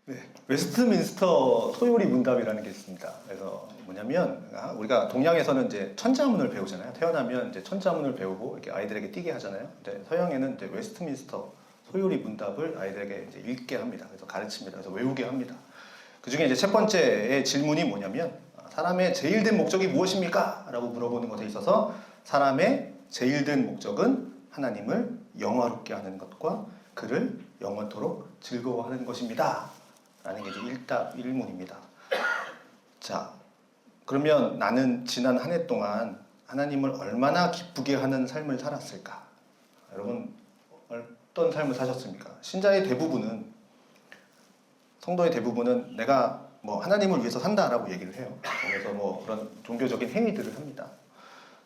네, 웨스트민스터 소요리 문답이라는 게 있습니다. 그래서 뭐냐면 우리가 동양에서는 이제 천자문을 배우잖아요. 태어나면 이제 천자문을 배우고 이렇게 아이들에게 띄게 하잖아요. 근데 서양에는 이제 웨스트민스터 소요리 문답을 아이들에게 이제 읽게 합니다. 그래서 가르칩니다. 그래서 외우게 합니다. 그 중에 이제 첫 번째의 질문이 뭐냐면 사람의 제일 된 목적이 무엇입니까? 라고 물어보는 것에 있어서 사람의 제일 된 목적은 하나님을 영화롭게 하는 것과 그를 영원토록 즐거워하는 것입니다. 라는 게 이제 일답일문입니다. 자, 그러면 나는 지난 한 해 동안 하나님을 얼마나 기쁘게 하는 삶을 살았을까? 여러분, 어떤 삶을 사셨습니까? 신자의 대부분은, 성도의 대부분은 내가 뭐 하나님을 위해서 산다라고 얘기를 해요. 그래서 뭐 그런 종교적인 행위들을 합니다.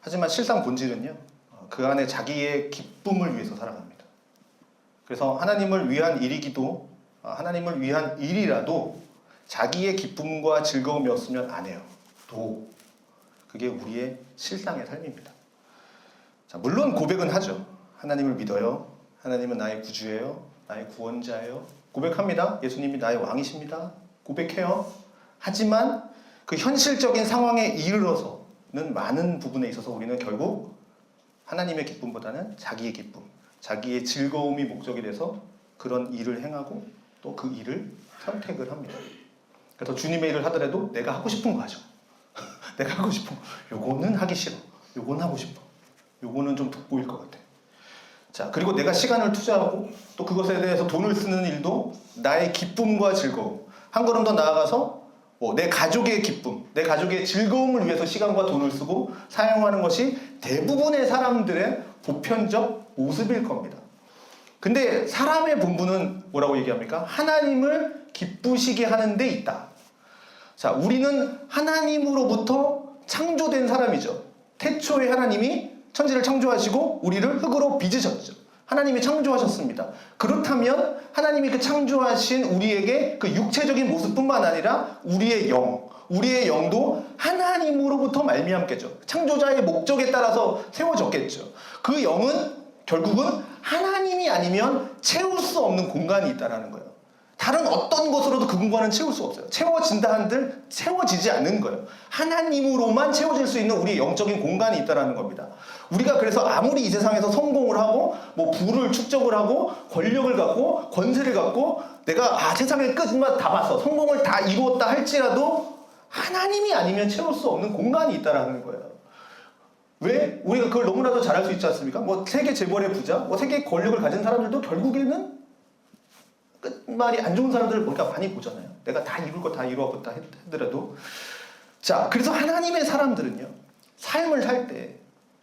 하지만 실상 본질은요, 그 안에 자기의 기쁨을 위해서 살아갑니다. 그래서 하나님을 위한 일이기도 하나님을 위한 일이라도 자기의 기쁨과 즐거움이 없으면 안 해요. 그게 우리의 실상의 삶입니다. 자, 물론 고백은 하죠. 하나님을 믿어요. 하나님은 나의 구주예요. 나의 구원자예요. 고백합니다. 예수님이 나의 왕이십니다. 고백해요. 하지만 그 현실적인 상황에 이르러서는 많은 부분에 있어서 우리는 결국 하나님의 기쁨보다는 자기의 기쁨, 자기의 즐거움이 목적이 돼서 그런 일을 행하고 또 그 일을 선택을 합니다. 그래서 주님의 일을 하더라도 내가 하고 싶은 거 하죠. 내가 하고 싶은 거. 요거는 하기 싫어. 요건 하고 싶어. 요거는 좀 돋보일 것 같아. 자, 그리고 내가 시간을 투자하고 또 그것에 대해서 돈을 쓰는 일도 나의 기쁨과 즐거움. 한 걸음 더 나아가서 내 가족의 기쁨, 내 가족의 즐거움을 위해서 시간과 돈을 쓰고 사용하는 것이 대부분의 사람들의 보편적 모습일 겁니다. 근데 사람의 본분은 뭐라고 얘기합니까? 하나님을 기쁘시게 하는 데 있다. 자, 우리는 하나님으로부터 창조된 사람이죠. 태초에 하나님이 천지를 창조하시고 우리를 흙으로 빚으셨죠. 하나님이 창조하셨습니다. 그렇다면 하나님이 그 창조하신 우리에게 그 육체적인 모습뿐만 아니라 우리의 영도 하나님으로부터 말미암겠죠. 창조자의 목적에 따라서 세워졌겠죠. 그 영은 결국은 하나님이 아니면 채울 수 없는 공간이 있다는 거예요. 다른 어떤 것으로도 그 공간은 채울 수 없어요. 채워진다 한들 채워지지 않는 거예요. 하나님으로만 채워질 수 있는 우리의 영적인 공간이 있다는 겁니다. 우리가 그래서 아무리 이 세상에서 성공을 하고 뭐 부를 축적을 하고 권력을 갖고 권세를 갖고 내가 세상의 끝만 다 봤어. 성공을 다 이루었다 할지라도 하나님이 아니면 채울 수 없는 공간이 있다는 거예요. 왜? 우리가 그걸 너무나도 잘할 수 있지 않습니까? 뭐 세계 재벌의 부자, 세계 권력을 가진 사람들도 결국에는 끝말이 안 좋은 사람들을 우리가 많이 보잖아요. 내가 다 이룰 거 다 이루었다 하더라도. 자, 그래서 하나님의 사람들은요, 삶을 살 때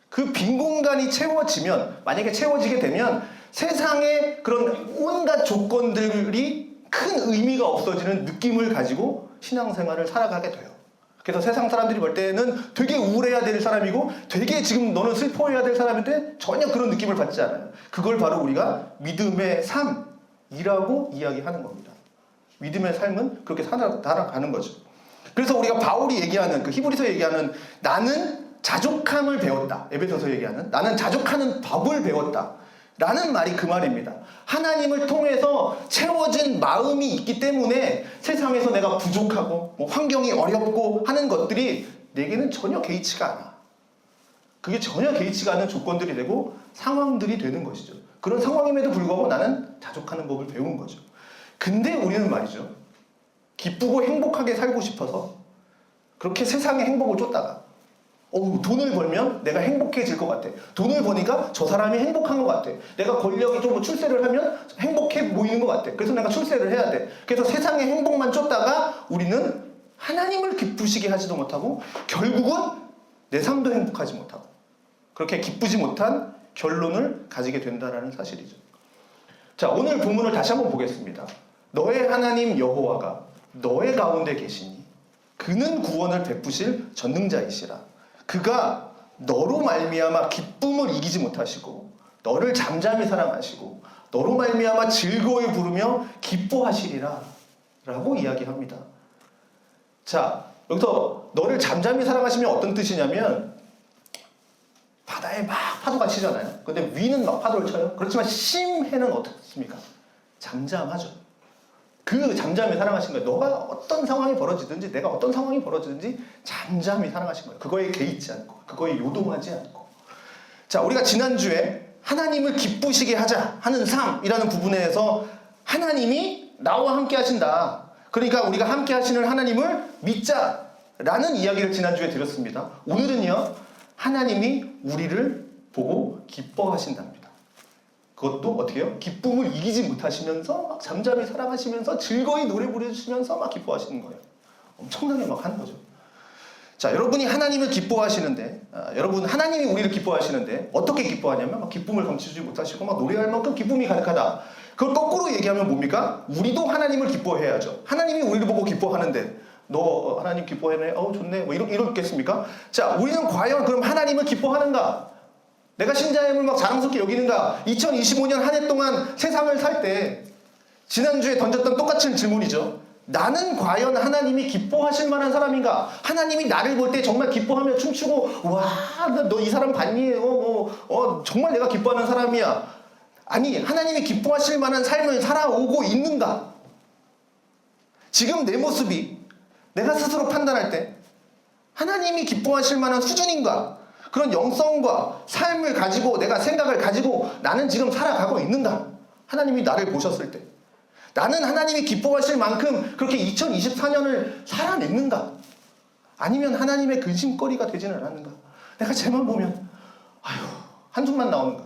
그 빈 공간이 채워지면, 만약에 채워지게 되면 세상의 그런 온갖 조건들이 큰 의미가 없어지는 느낌을 가지고 신앙생활을 살아가게 돼요. 그래서 세상 사람들이 볼 때는 되게 우울해야 될 사람이고 되게 지금 너는 슬퍼해야 될 사람인데 전혀 그런 느낌을 받지 않아요. 그걸 바로 우리가 믿음의 삶이라고 이야기하는 겁니다. 믿음의 삶은 그렇게 살아가는 거죠. 그래서 우리가 바울이 얘기하는 그 히브리서 얘기하는 나는 자족함을 배웠다. 에베소서 얘기하는 나는 자족하는 법을 배웠다. 라는 말이 그 말입니다. 하나님을 통해서 채워진 마음이 있기 때문에 세상에서 내가 부족하고 환경이 어렵고 하는 것들이 내게는 전혀 개의치가 않아. 그게 전혀 개의치가 않은 조건들이 되고 상황들이 되는 것이죠. 그런 상황임에도 불구하고 나는 자족하는 법을 배운 거죠. 근데 우리는 말이죠, 기쁘고 행복하게 살고 싶어서 그렇게 세상의 행복을 쫓다가 돈을 벌면 내가 행복해질 것 같아. 돈을 버니까 저 사람이 행복한 것 같아. 내가 권력이 좀 출세를 하면 행복해 보이는 것 같아. 그래서 내가 출세를 해야 돼. 그래서 세상의 행복만 쫓다가 우리는 하나님을 기쁘시게 하지도 못하고 결국은 내 삶도 행복하지 못하고 그렇게 기쁘지 못한 결론을 가지게 된다는 사실이죠. 자, 오늘 본문을 다시 한번 보겠습니다. 너의 하나님 여호와가 너의 가운데 계시니 그는 구원을 베푸실 전능자이시라. 그가 너로 말미암아 기쁨을 이기지 못하시고 너를 잠잠히 사랑하시고 너로 말미암아 즐거이 부르며 기뻐하시리라 라고 이야기합니다. 자, 여기서 너를 잠잠히 사랑하시면 어떤 뜻이냐면 바다에 막 파도가 치잖아요. 근데 위는 막 파도를 쳐요. 그렇지만 심해는 어떻습니까? 잠잠하죠. 그 잠잠히 사랑하신 거예요. 너가 어떤 상황이 벌어지든지 내가 어떤 상황이 벌어지든지 잠잠히 사랑하신 거예요. 그거에 개의치 않고 그거에 요동하지 않고. 자, 우리가 지난주에 하나님을 기쁘시게 하자 하는 삶이라는 부분에서 하나님이 나와 함께 하신다. 그러니까 우리가 함께 하시는 하나님을 믿자라는 이야기를 지난주에 드렸습니다. 오늘은요, 하나님이 우리를 보고 기뻐하신답니다. 그것도 어떻게 해요? 기쁨을 이기지 못하시면서 막 잠잠히 사랑하시면서 즐거이 노래 부르시면서 막 기뻐하시는 거예요. 엄청나게 막 하는 거죠. 자, 여러분이 하나님을 기뻐하시는데, 여러분 하나님이 우리를 기뻐하시는데 어떻게 기뻐하냐면 막 기쁨을 감추지 못하시고 막 노래할 만큼 기쁨이 가득하다. 그걸 거꾸로 얘기하면 뭡니까? 우리도 하나님을 기뻐해야죠. 하나님이 우리를 보고 기뻐하는데 너 하나님 기뻐하네? 좋네. 뭐 이렇겠습니까? 자, 우리는 과연 그럼 하나님을 기뻐하는가? 내가 신자임을 막 자랑스럽게 여기는가? 2025년 한 해 동안 세상을 살 때 지난주에 던졌던 똑같은 질문이죠. 나는 과연 하나님이 기뻐하실 만한 사람인가? 하나님이 나를 볼 때 정말 기뻐하며 춤추고 와, 너 이 사람 봤니? 정말 내가 기뻐하는 사람이야. 아니, 하나님이 기뻐하실 만한 삶을 살아오고 있는가? 지금 내 모습이 내가 스스로 판단할 때 하나님이 기뻐하실 만한 수준인가? 그런 영성과 삶을 가지고 내가 생각을 가지고 나는 지금 살아가고 있는가? 하나님이 나를 보셨을 때 나는 하나님이 기뻐하실 만큼 그렇게 2024년을 살아냈는가? 아니면 하나님의 근심거리가 되지는 않았는가? 내가 쟤만 보면 한숨만 나오는가?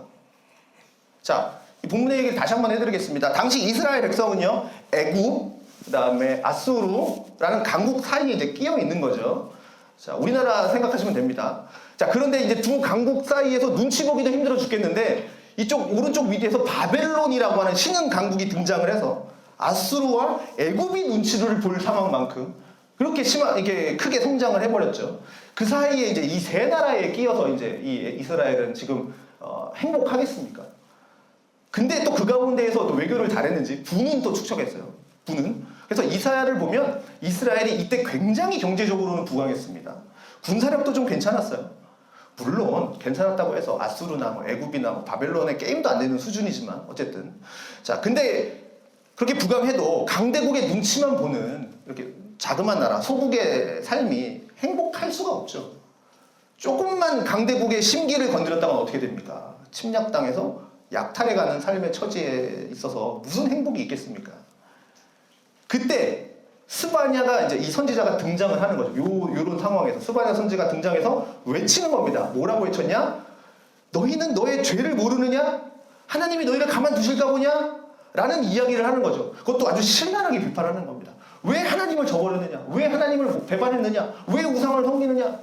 자, 이 본문의 얘기를 다시 한번 해드리겠습니다. 당시 이스라엘 백성은요, 애굽, 그 다음에 아수르라는 강국 사이에 이제 끼어 있는 거죠. 자, 우리나라 생각하시면 됩니다. 자, 그런데 이제 두 강국 사이에서 눈치 보기도 힘들어 죽겠는데 이쪽 오른쪽 위에서 바벨론이라고 하는 신흥 강국이 등장을 해서 아수르와 애굽이 눈치를 볼 상황만큼 그렇게 이렇게 크게 성장을 해버렸죠. 그 사이에 이제 이 세 나라에 끼어서 이제 이 이스라엘은 지금 행복하겠습니까? 근데 또 그 가운데에서 또 외교를 잘했는지 부는 또 축적했어요. 부는. 그래서 이사야를 보면 이스라엘이 이때 굉장히 경제적으로는 부강했습니다. 군사력도 좀 괜찮았어요. 물론 괜찮았다고 해서 아수르나 뭐 애굽이나 뭐 바벨론의 게임도 안 되는 수준이지만 어쨌든. 자, 근데 그렇게 부강해도 강대국의 눈치만 보는 이렇게 자그마한 나라 소국의 삶이 행복할 수가 없죠. 조금만 강대국의 심기를 건드렸다면 어떻게 됩니까? 침략당해서 약탈해가는 삶의 처지에 있어서 무슨 행복이 있겠습니까? 그때 스바냐가 이제 이 선지자가 등장을 하는 거죠. 요런 상황에서 스바냐 선지자가 등장해서 외치는 겁니다. 뭐라고 외쳤냐? 너희는 너의 죄를 모르느냐? 하나님이 너희를 가만두실까 보냐? 라는 이야기를 하는 거죠. 그것도 아주 신랄하게 비판하는 겁니다. 왜 하나님을 저버렸느냐? 왜 하나님을 배반했느냐? 왜 우상을 섬기느냐?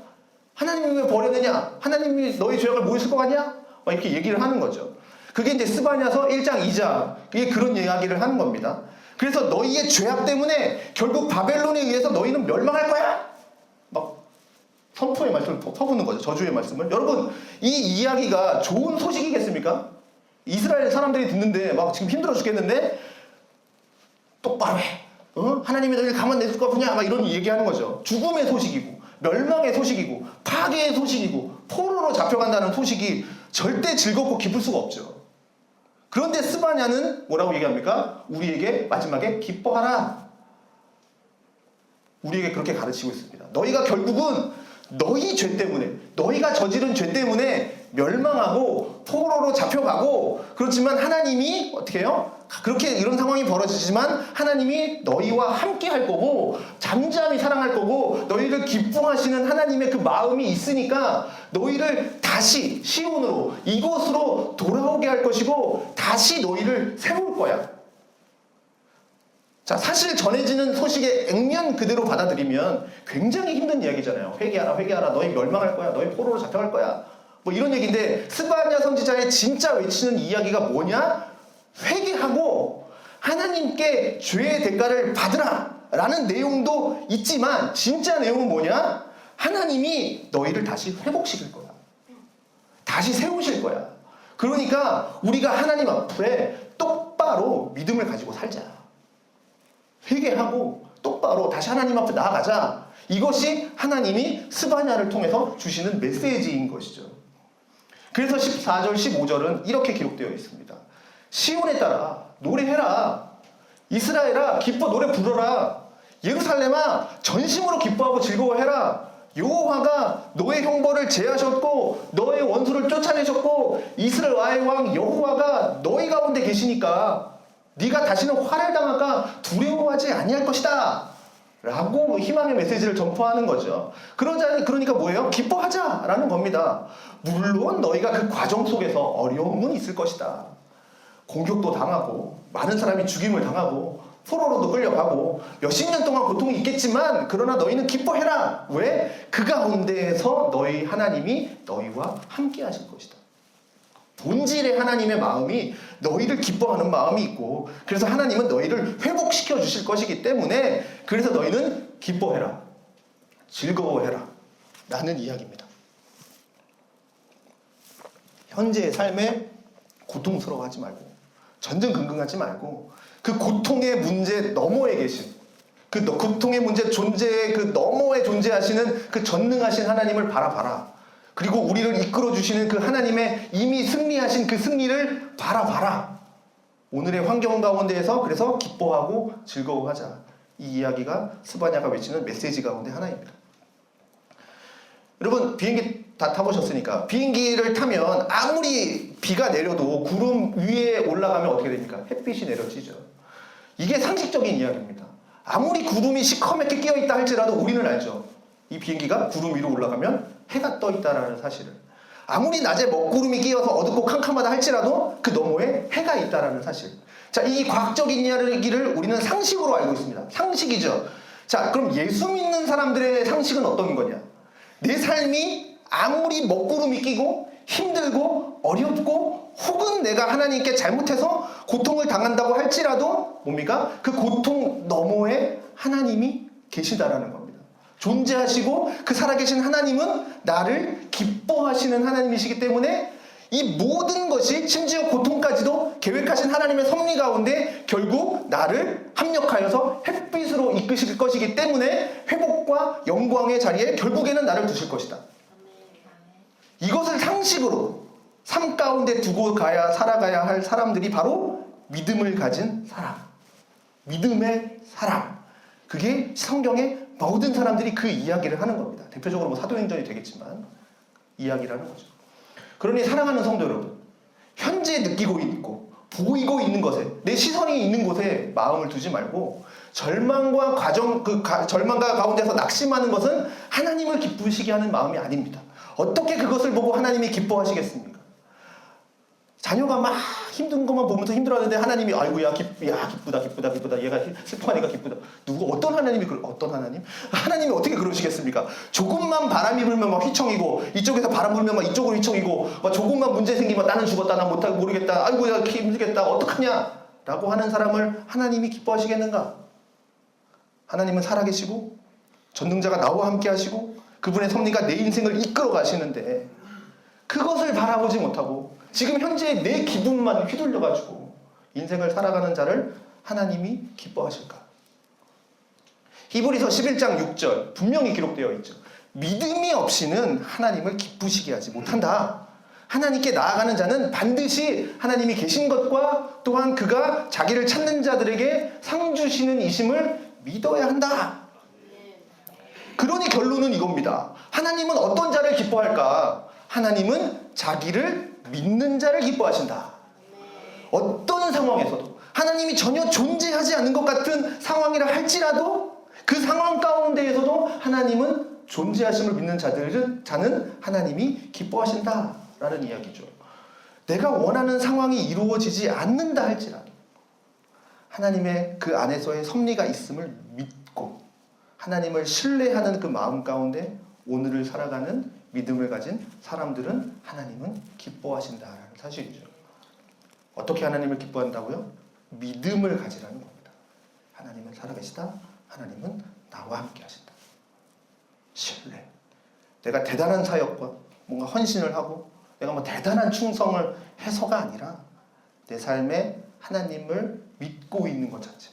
하나님이 왜 버렸느냐? 하나님이 너희 죄악을 모르실 것 같냐? 막 이렇게 얘기를 하는 거죠. 그게 이제 스바냐서 1장 2장 이게 그런 이야기를 하는 겁니다. 그래서 너희의 죄악 때문에 결국 바벨론에 의해서 너희는 멸망할 거야. 막 선포의 말씀을 퍼붓는 거죠. 저주의 말씀을. 여러분, 이 이야기가 좋은 소식이겠습니까? 이스라엘 사람들이 듣는데 막 지금 힘들어 죽겠는데 똑바로 해. 하나님이 너희를 가만 내줄 것 같으냐? 막 이런 얘기하는 거죠. 죽음의 소식이고 멸망의 소식이고 파괴의 소식이고 포로로 잡혀간다는 소식이 절대 즐겁고 기쁠 수가 없죠. 그런데 스바냐는 뭐라고 얘기합니까? 우리에게 마지막에 기뻐하라. 우리에게 그렇게 가르치고 있습니다. 너희가 결국은 너희 죄 때문에 너희가 저지른 죄 때문에 멸망하고 포로로 잡혀가고 그렇지만 하나님이 어떻게 해요? 그렇게 이런 상황이 벌어지지만 하나님이 너희와 함께 할 거고 잠잠히 사랑할 거고 너희를 기뻐하시는 하나님의 그 마음이 있으니까 너희를 다시 시온으로 이곳으로 돌아오게 할 것이고 다시 너희를 세울 거야. 자, 사실 전해지는 소식의 액면 그대로 받아들이면 굉장히 힘든 이야기잖아요. 회개하라, 회개하라. 너희 멸망할 거야. 너희 포로로 잡혀갈 거야. 뭐 이런 얘기인데 스바냐 선지자의 진짜 외치는 이야기가 뭐냐? 회개하고 하나님께 죄의 대가를 받으라 라는 내용도 있지만 진짜 내용은 뭐냐? 하나님이 너희를 다시 회복시킬 거야. 다시 세우실 거야. 그러니까 우리가 하나님 앞에 똑바로 믿음을 가지고 살자. 회개하고 똑바로 다시 하나님 앞에 나아가자. 이것이 하나님이 스바냐를 통해서 주시는 메시지인 것이죠. 그래서 14절, 15절은 이렇게 기록되어 있습니다. 시온에 따라 노래해라. 이스라엘아 기뻐 노래 부르라. 예루살렘아 전심으로 기뻐하고 즐거워해라. 여호와가 너의 형벌을 제하셨고 너의 원수를 쫓아내셨고 이스라엘의 왕 여호와가 너희 가운데 계시니까 네가 다시는 화를 당할까 두려워하지 아니할 것이다 라고 희망의 메시지를 전파하는 거죠. 그러니까 뭐예요? 기뻐하자라는 겁니다. 물론 너희가 그 과정 속에서 어려움은 있을 것이다. 공격도 당하고 많은 사람이 죽임을 당하고 포로로도 끌려가고 몇십 년 동안 고통이 있겠지만 그러나 너희는 기뻐해라. 왜? 그 가운데에서 너희 하나님이 너희와 함께 하실 것이다. 본질의 하나님의 마음이 너희를 기뻐하는 마음이 있고 그래서 하나님은 너희를 회복시켜 주실 것이기 때문에 그래서 너희는 기뻐해라. 즐거워해라. 라는 이야기입니다. 현재의 삶에 고통스러워하지 말고 전전긍긍하지 말고 그 고통의 문제 너머에 계신 그 고통의 문제 존재의 그 너머에 존재하시는 그 전능하신 하나님을 바라봐라. 그리고 우리를 이끌어 주시는 그 하나님의 이미 승리하신 그 승리를 바라봐라. 오늘의 환경 가운데에서 그래서 기뻐하고 즐거워하자. 이 이야기가 스바냐가 외치는 메시지 가운데 하나입니다. 여러분 비행기 다 타보셨으니까 비행기를 타면 아무리 비가 내려도 구름 위에 올라가면 어떻게 됩니까? 햇빛이 내려지죠. 이게 상식적인 이야기입니다. 아무리 구름이 시커멓게 끼어있다 할지라도 우리는 알죠. 이 비행기가 구름 위로 올라가면 해가 떠 있다라는 사실을. 아무리 낮에 먹구름이 끼어서 어둡고 캄캄하다 할지라도 그 너머에 해가 있다라는 사실. 자, 이 과학적인 이야기를 우리는 상식으로 알고 있습니다. 상식이죠. 자, 그럼 예수 믿는 사람들의 상식은 어떤 거냐? 내 삶이 아무리 먹구름이 끼고 힘들고 어렵고 혹은 내가 하나님께 잘못해서 고통을 당한다고 할지라도 뭡니까? 그 고통 너머에 하나님이 계시다라는 겁니다. 존재하시고 그 살아계신 하나님은 나를 기뻐하시는 하나님이시기 때문에 이 모든 것이 심지어 고통까지도 계획하신 하나님의 섭리 가운데 결국 나를 합력하여서 햇빛으로 이끄실 것이기 때문에 회복과 영광의 자리에 결국에는 나를 두실 것이다. 이것을 상식으로 삶 가운데 두고 살아가야 할 사람들이 바로 믿음을 가진 사람. 믿음의 사람. 그게 성경의 모든 사람들이 그 이야기를 하는 겁니다. 대표적으로 사도행전이 되겠지만 이야기를 하는 거죠. 그러니 사랑하는 성도 여러분, 현재 느끼고 있고 보이고 있는 것에 내 시선이 있는 곳에 마음을 두지 말고 절망과 절망과 가운데서 낙심하는 것은 하나님을 기쁘시게 하는 마음이 아닙니다. 어떻게 그것을 보고 하나님이 기뻐하시겠습니까? 자녀가 막 힘든 것만 보면서 힘들어하는데 하나님이 아이고야 기쁘다 얘가 슬퍼하니까 기쁘다. 어떤 하나님이 어떤 하나님? 하나님이 어떻게 그러시겠습니까? 조금만 바람이 불면 막 휘청이고 이쪽에서 바람 불면 막 이쪽으로 휘청이고 막 조금만 문제 생기면 나는 죽었다 나 못하고 모르겠다 아이고야 힘들겠다 어떡하냐 라고 하는 사람을 하나님이 기뻐하시겠는가? 하나님은 살아계시고 전능자가 나와 함께 하시고 그분의 섭리가 내 인생을 이끌어 가시는데 그것을 바라보지 못하고 지금 현재 내 기분만 휘둘려가지고 인생을 살아가는 자를 하나님이 기뻐하실까? 히브리서 11장 6절 분명히 기록되어 있죠. 믿음이 없이는 하나님을 기쁘시게 하지 못한다. 하나님께 나아가는 자는 반드시 하나님이 계신 것과 또한 그가 자기를 찾는 자들에게 상 주시는 이심을 믿어야 한다. 그러니 결론은 이겁니다. 하나님은 어떤 자를 기뻐할까? 하나님은 자기를 믿는 자를 기뻐하신다. 어떤 상황에서도 하나님이 전혀 존재하지 않는 것 같은 상황이라 할지라도 그 상황 가운데에서도 하나님은 존재하심을 믿는 자는 하나님이 기뻐하신다라는 이야기죠. 내가 원하는 상황이 이루어지지 않는다 할지라도 하나님의 그 안에서의 섭리가 있음을 믿고 하나님을 신뢰하는 그 마음 가운데 오늘을 살아가는 믿음을 가진 사람들은 하나님은 기뻐하신다라는 사실이죠. 어떻게 하나님을 기뻐한다고요? 믿음을 가지라는 겁니다. 하나님은 살아계시다. 하나님은 나와 함께 하신다. 신뢰. 내가 대단한 사역과 뭔가 헌신을 하고 내가 뭐 대단한 충성을 해서가 아니라 내 삶에 하나님을 믿고 있는 것 자체.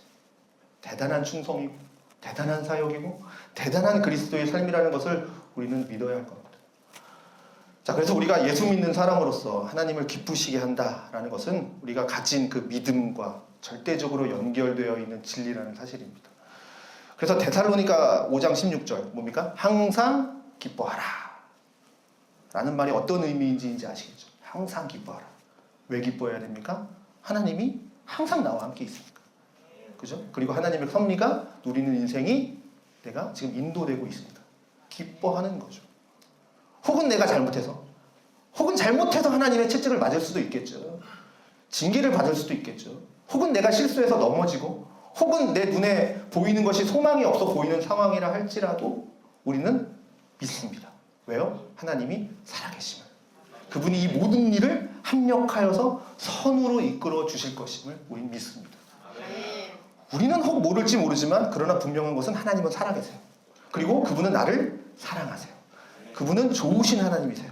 대단한 충성이고 대단한 사역이고 대단한 그리스도의 삶이라는 것을 우리는 믿어야 할 겁니다. 자, 그래서 우리가 예수 믿는 사람으로서 하나님을 기쁘시게 한다라는 것은 우리가 가진 그 믿음과 절대적으로 연결되어 있는 진리라는 사실입니다. 그래서 데살로니가 5장 16절 뭡니까? 항상 기뻐하라 라는 말이 어떤 의미인지 아시겠죠? 항상 기뻐하라. 왜 기뻐해야 됩니까? 하나님이 항상 나와 함께 있으니까. 그죠? 그리고 하나님의 섭리가 누리는 인생이 내가 지금 인도되고 있습니다. 기뻐하는 거죠. 혹은 내가 잘못해서 하나님의 채찍을 맞을 수도 있겠죠. 징계를 받을 수도 있겠죠. 혹은 내가 실수해서 넘어지고 혹은 내 눈에 보이는 것이 소망이 없어 보이는 상황이라 할지라도 우리는 믿습니다. 왜요? 하나님이 살아계심을. 그분이 이 모든 일을 합력하여서 선으로 이끌어 주실 것임을 우리는 믿습니다. 우리는 혹 모를지 모르지만 그러나 분명한 것은 하나님은 살아계세요. 그리고 그분은 나를 사랑하세요. 그분은 좋으신 하나님이세요.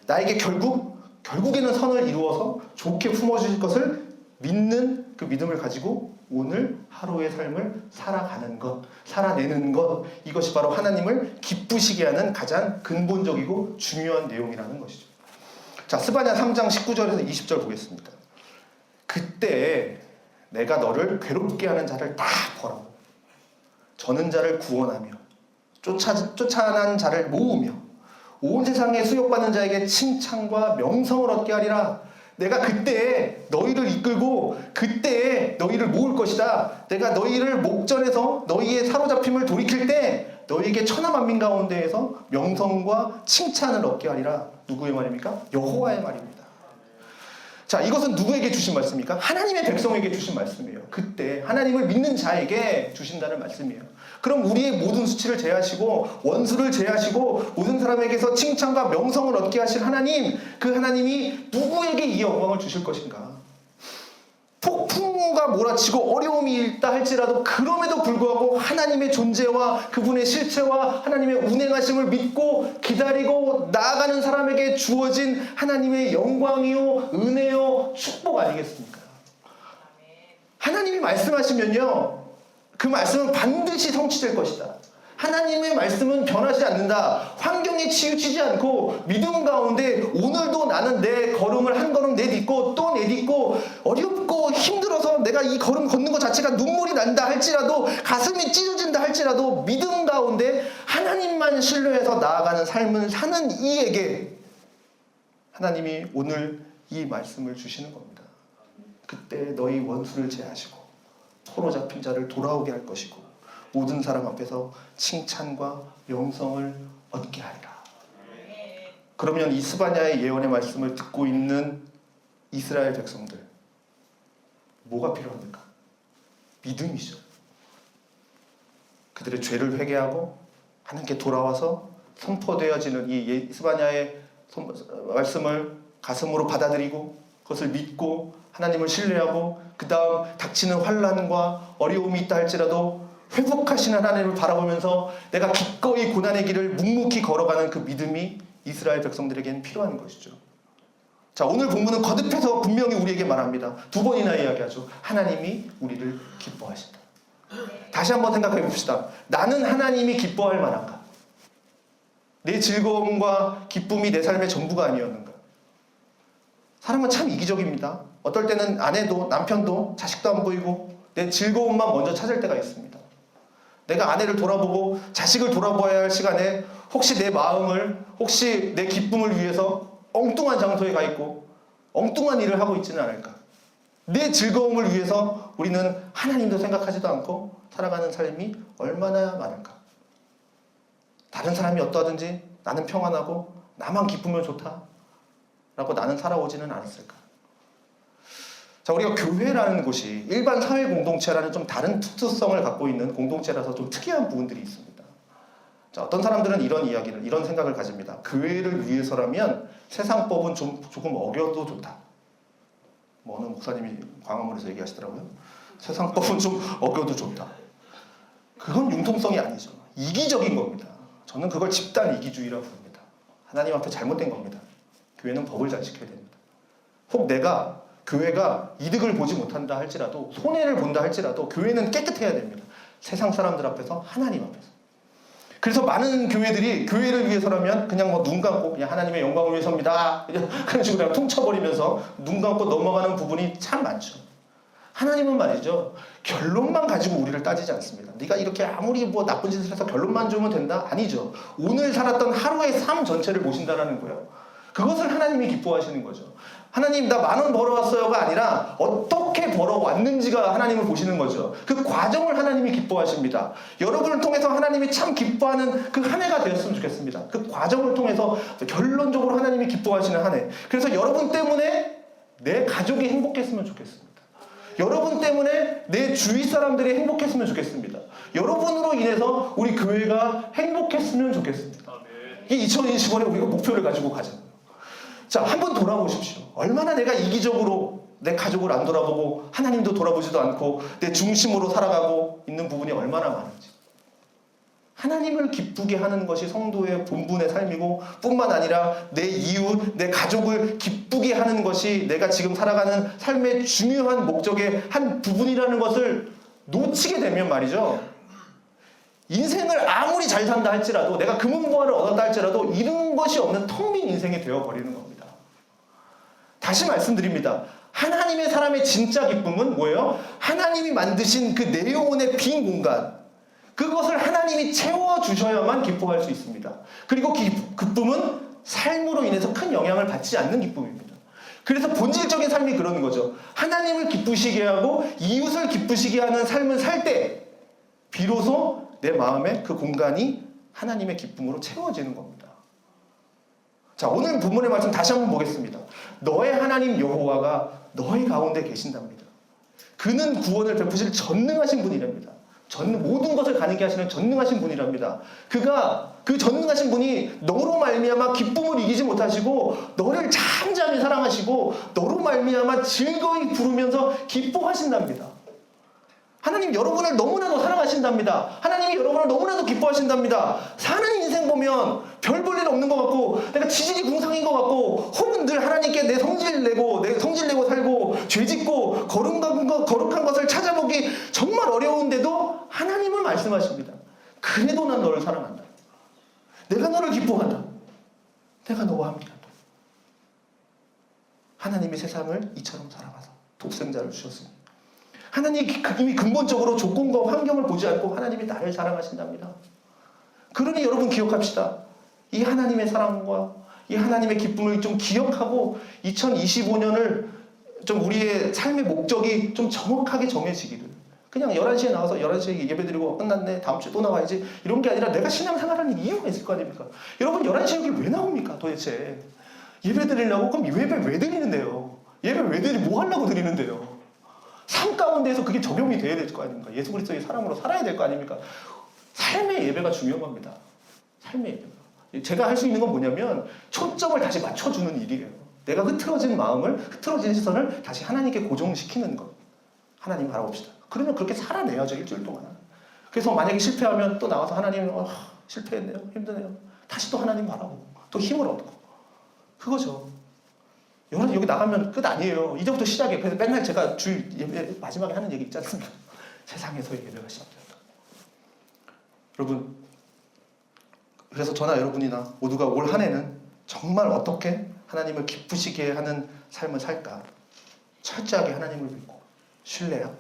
나에게 결국에는 선을 이루어서 좋게 품어주실 것을 믿는 그 믿음을 가지고 오늘 하루의 삶을 살아가는 것, 살아내는 것, 이것이 바로 하나님을 기쁘시게 하는 가장 근본적이고 중요한 내용이라는 것이죠. 자, 스바냐 3장 19절에서 20절 보겠습니다. 그때 내가 너를 괴롭게 하는 자를 다 벌하고 저는 자를 구원하며 쫓아난 자를 모으며 온 세상에 수욕받는 자에게 칭찬과 명성을 얻게 하리라. 내가 그때 너희를 이끌고 그때 너희를 모을 것이다. 내가 너희를 목전에서 너희의 사로잡힘을 돌이킬 때 너희에게 천하만민 가운데에서 명성과 칭찬을 얻게 하리라. 누구의 말입니까? 여호와의 말입니다. 자, 이것은 누구에게 주신 말씀입니까? 하나님의 백성에게 주신 말씀이에요. 그때 하나님을 믿는 자에게 주신다는 말씀이에요. 그럼 우리의 모든 수치를 제하시고 원수를 제하시고 모든 사람에게서 칭찬과 명성을 얻게 하실 하나님, 그 하나님이 누구에게 이 영광을 주실 것인가? 폭풍우가 몰아치고 어려움이 있다 할지라도 그럼에도 불구하고 하나님의 존재와 그분의 실체와 하나님의 운행하심을 믿고 기다리고 나아가는 사람에게 주어진 하나님의 영광이요 은혜요 축복 아니겠습니까? 하나님이 말씀하시면요 그 말씀은 반드시 성취될 것이다. 하나님의 말씀은 변하지 않는다. 환경에 치우치지 않고 믿음 가운데 오늘도 나는 내 걸음을 한 걸음 내딛고 또 내딛고 어렵고 힘들어서 내가 이 걸음 걷는 것 자체가 눈물이 난다 할지라도 가슴이 찢어진다 할지라도 믿음 가운데 하나님만 신뢰해서 나아가는 삶을 사는 이에게 하나님이 오늘 이 말씀을 주시는 겁니다. 그때 너희 원수를 제하시고 포로 잡힌 자를 돌아오게 할 것이고 모든 사람 앞에서 칭찬과 명성을 얻게 하리라. 그러면 이 스바냐의 예언의 말씀을 듣고 있는 이스라엘 백성들 뭐가 필요합니까? 믿음이죠. 그들의 죄를 회개하고 하나님께 돌아와서 선포되어지는 이 스바냐의 말씀을 가슴으로 받아들이고 그것을 믿고 하나님을 신뢰하고 그 다음 닥치는 환난과 어려움이 있다 할지라도 회복하시는 하나님을 바라보면서 내가 기꺼이 고난의 길을 묵묵히 걸어가는 그 믿음이 이스라엘 백성들에게는 필요한 것이죠. 자, 오늘 본문은 거듭해서 분명히 우리에게 말합니다. 두 번이나 이야기하죠. 하나님이 우리를 기뻐하신다. 다시 한번 생각해 봅시다. 나는 하나님이 기뻐할 만한가? 내 즐거움과 기쁨이 내 삶의 전부가 아니었는가? 사람은 참 이기적입니다. 어떨 때는 아내도 남편도 자식도 안 보이고 내 즐거움만 먼저 찾을 때가 있습니다. 내가 아내를 돌아보고 자식을 돌아봐야 할 시간에 혹시 내 마음을 혹시 내 기쁨을 위해서 엉뚱한 장소에 가 있고 엉뚱한 일을 하고 있지는 않을까? 내 즐거움을 위해서 우리는 하나님도 생각하지도 않고 살아가는 삶이 얼마나 많을까? 다른 사람이 어떠하든지 나는 평안하고 나만 기쁘면 좋다 라고 나는 살아오지는 않았을까? 자, 우리가 교회라는 곳이 일반 사회 공동체라는 좀 다른 특수성을 갖고 있는 공동체라서 좀 특이한 부분들이 있습니다. 자, 어떤 사람들은 이런 생각을 가집니다. 교회를 위해서라면 세상법은 조금 어겨도 좋다. 어느 목사님이 광화문에서 얘기하시더라고요. 세상법은 좀 어겨도 좋다. 그건 융통성이 아니죠. 이기적인 겁니다. 저는 그걸 집단 이기주의라고 부릅니다. 하나님 앞에 잘못된 겁니다. 교회는 법을 잘 지켜야 됩니다. 혹 교회가 이득을 보지 못한다 할지라도 손해를 본다 할지라도 교회는 깨끗해야 됩니다. 세상 사람들 앞에서 하나님 앞에서. 그래서 많은 교회들이 교회를 위해서라면 그냥 눈 감고 그냥 하나님의 영광을 위해서입니다. 그런 식으로 그냥 퉁쳐버리면서 눈 감고 넘어가는 부분이 참 많죠. 하나님은 말이죠, 결론만 가지고 우리를 따지지 않습니다. 네가 이렇게 아무리 뭐 나쁜 짓을 해서 결론만 주면 된다? 아니죠. 오늘 살았던 하루의 삶 전체를 보신다라는 거예요. 그것을 하나님이 기뻐하시는 거죠. 하나님, 나 10,000원 벌어왔어요가 아니라 어떻게 벌어왔는지가 하나님을 보시는 거죠. 그 과정을 하나님이 기뻐하십니다. 여러분을 통해서 하나님이 참 기뻐하는 그 한 해가 되었으면 좋겠습니다. 그 과정을 통해서 결론적으로 하나님이 기뻐하시는 한 해. 그래서 여러분 때문에 내 가족이 행복했으면 좋겠습니다. 여러분 때문에 내 주위 사람들이 행복했으면 좋겠습니다. 여러분으로 인해서 우리 교회가 행복했으면 좋겠습니다. 이 2025년에 우리가 목표를 가지고 가자고요. 자, 한번 돌아보십시오. 얼마나 내가 이기적으로 내 가족을 안 돌아보고 하나님도 돌아보지도 않고 내 중심으로 살아가고 있는 부분이 얼마나 많은지. 하나님을 기쁘게 하는 것이 성도의 본분의 삶이고, 뿐만 아니라 내 이웃, 내 가족을 기쁘게 하는 것이 내가 지금 살아가는 삶의 중요한 목적의 한 부분이라는 것을 놓치게 되면 말이죠, 인생을 아무리 잘 산다 할지라도, 내가 금은보화를 얻었다 할지라도 이런 것이 없는 텅 빈 인생이 되어버리는 겁니다. 다시 말씀드립니다. 하나님의 사람의 진짜 기쁨은 뭐예요? 하나님이 만드신 그 내 영혼의 빈 공간, 그것을 하나님이 채워주셔야만 기뻐할 수 있습니다. 그리고 기쁨은 삶으로 인해서 큰 영향을 받지 않는 기쁨입니다. 그래서 본질적인 삶이 그러는 거죠. 하나님을 기쁘시게 하고 이웃을 기쁘시게 하는 삶을 살 때 비로소 내 마음의 그 공간이 하나님의 기쁨으로 채워지는 겁니다. 자, 오늘 본문의 말씀 다시 한번 보겠습니다. 너의 하나님 여호와가 너의 가운데 계신답니다. 그는 구원을 베푸실 전능하신 분이랍니다. 모든 것을 가능케 하시는 전능하신 분이랍니다. 그가 그 전능하신 분이 너로 말미암아 기쁨을 이기지 못하시고 너를 잠잠히 사랑하시고 너로 말미암아 즐거이 부르면서 기뻐하신답니다. 하나님 여러분을 너무나도 사랑하신답니다. 하나님이 여러분을 너무나도 기뻐하신답니다. 사는 인생 보면 별 볼 일 없는 것 같고 내가 지질이 궁상인 것 같고 혹은 늘 하나님께 내 성질 내고 살고 죄짓고 거룩한 것을 찾아보기 정말 어려운데도 하나님은 말씀하십니다. 그래도 난 너를 사랑한다. 내가 너를 기뻐한다. 내가 너와 함께한다. 하나님이 세상을 이처럼 사랑하사 독생자를 주셨습니다. 하나님이 이미 근본적으로 조건과 환경을 보지 않고 하나님이 나를 사랑하신답니다. 그러니 여러분 기억합시다. 이 하나님의 사랑과 이 하나님의 기쁨을 좀 기억하고 2025년을 좀 우리의 삶의 목적이 좀 정확하게 정해지기를. 그냥 11시에 나와서 11시에 예배드리고 끝났네, 다음 주에 또 나와야지, 이런 게 아니라 내가 신앙생활하는 이유가 있을 거 아닙니까? 여러분 11시에 여기 왜 나옵니까 도대체? 예배 드리려고? 그럼 예배 왜 드리는데요? 예배 왜 뭐 하려고 드리는데요? 삶 가운데에서 그게 적용이 돼야 될 거 아닙니까? 예수 그리스도의 사람으로 살아야 될 거 아닙니까? 삶의 예배가 중요합니다. 삶의 예배가. 제가 할 수 있는 건 뭐냐면 초점을 다시 맞춰주는 일이에요. 내가 흐트러진 마음을, 흐트러진 시선을 다시 하나님께 고정시키는 것. 하나님 바라봅시다. 그러면 그렇게 살아내야죠, 일주일 동안. 그래서 만약에 실패하면 또 나와서 하나님 실패했네요, 힘드네요. 다시 또 하나님 바라보고 또 힘을 얻고. 그거죠. 여기 나가면 끝 아니에요. 이제부터 시작이에요. 그래서 맨날 제가 주일 예배 마지막에 하는 얘기 있지 않습니까? 세상에서의 예배가 시작된다. 여러분, 그래서 저나 여러분이나 모두가 올 한 해는 정말 어떻게 하나님을 기쁘시게 하는 삶을 살까? 철저하게 하나님을 믿고 신뢰하고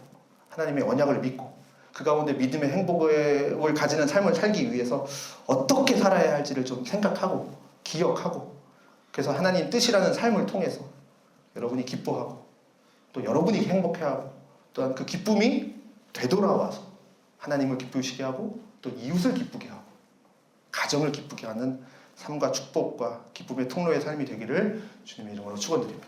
하나님의 언약을 믿고 그 가운데 믿음의 행복을 가지는 삶을 살기 위해서 어떻게 살아야 할지를 좀 생각하고 기억하고, 그래서 하나님 뜻이라는 삶을 통해서 여러분이 기뻐하고 또 여러분이 행복해하고 또한 그 기쁨이 되돌아와서 하나님을 기쁘시게 하고 또 이웃을 기쁘게 하고 가정을 기쁘게 하는 삶과 축복과 기쁨의 통로의 삶이 되기를 주님의 이름으로 축원드립니다.